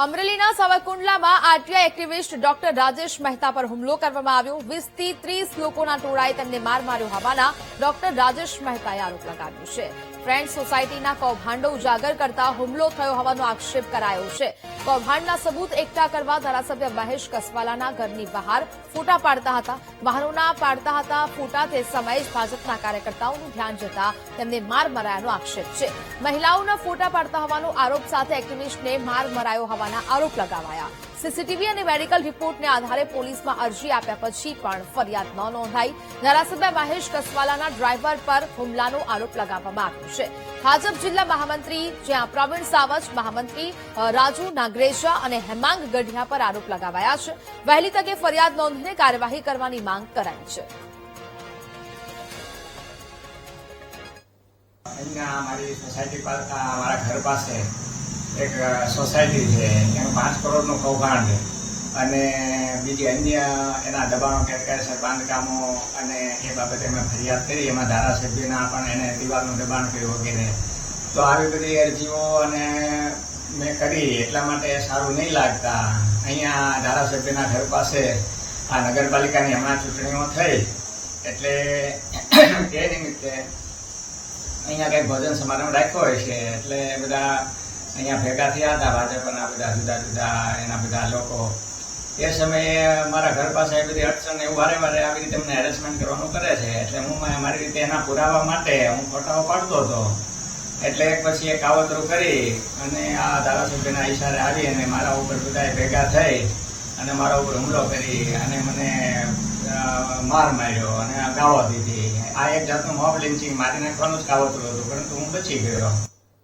અમરેલીના સાવરકુંડલામાં RTI activist doctor Rajesh Mehta પર હુમલો કરવામાં આવ્યો। 20 થી 30 લોકોના ટોળાએ તેમને માર માર્યો હોવાના ડોક્ટર રાજેશ મહેતાએ આરોપ લગાવ્યો છે। ફ્રેન્ડ સોસાયટીના કૌભાંડો ઉજાગર કરતા હુમલો થયો હોવાનો આક્ષેપ કરાયો છે। કૌભાંડના સબૂત એકઠા કરવા ધારાસભ્ય મહેશ કસવાલાના ઘરની બહાર ફોટા પાડતા હતા। વાહનોના પાડતા હતા ફોટા તે સમયે જ ભાજપના કાર્યકર્તાઓનું ધ્યાન જતા તેમને માર મરાયાનો આક્ષેપ છે। મહિલાઓના ફોટા પાડતા હોવાનો આરોપ સાથે એક્ટિવિસ્ટને માર મરાયો હોવાના આરોપ લગાવાયા। સીસીટીવી અને મેડિકલ રિપોર્ટને આધારે પોલીસમાં અરજી આપ્યા પછી પણ ફરિયાદ ન નોંધાઈ। ધારાસભ્ય મહેશ કસવાલાના ડ્રાઈવર પર હુમલાનો આરોપ લગાવવામાં આવ્યો છે। ભાજપ જિલ્લા મહામંત્રી જ્યાં પ્રવીણ સાવજ, મહામંત્રી રાજુ નાગરેજા અને હેમાંગ ગઢિયા પર આરોપ લગાવાયા છે। વહેલી તકે ફરિયાદ નોંધીને કાર્યવાહી કરવાની માંગ કરાઈ છે। हमारी सोसाइटी पर हमारा घर पास है एक सोसायटी है एम 5 करोड़ कौभांड અને બીજી અન્ય એના દબાણો ગેરકાયદેસર બાંધકામો અને એ બાબતે અમે ફરિયાદ કરી। એમાં ધારાસભ્યના પણ એને દિવાલનું દબાણ કર્યું વગેરે। તો આવી બધી અરજીઓ અને મેં કરી એટલા માટે સારું નહીં લાગતા અહીંયા ધારાસભ્યના ઘર પાસે આ નગરપાલિકાની હમણાં ચૂંટણીઓ થઈ એટલે તે નિમિત્તે અહીંયા કંઈક ભોજન સમારંભ રાખ્યો હોય છે એટલે બધા અહીંયા ભેગા થયા હતા ભાજપના બધા જુદા જુદા એના બધા લોકો। એ સમયે મારા ઘર પાસે એ બધી અડચણ એવું વારે વારે આવી રીતે અમને હેરેસમેન્ટ કરવાનું કરે છે એટલે હું મારી રીતે એના પુરાવા માટે હું ફોટાઓ પાડતો હતો। એટલે પછી એક કાવતરું કરી અને આ ધારાસભ્યના ઈશારે આવી અને મારા ઉપર બધાએ ભેગા થઈ અને મારા ઉપર હુમલો કરી અને મને માર માર્યો અને ગાળો દીધી। આ એક જાતનું મોબ લિન્ચિંગ મારી નાખવાનું જ કાવતરું હતું પરંતુ હું બચી ગયો।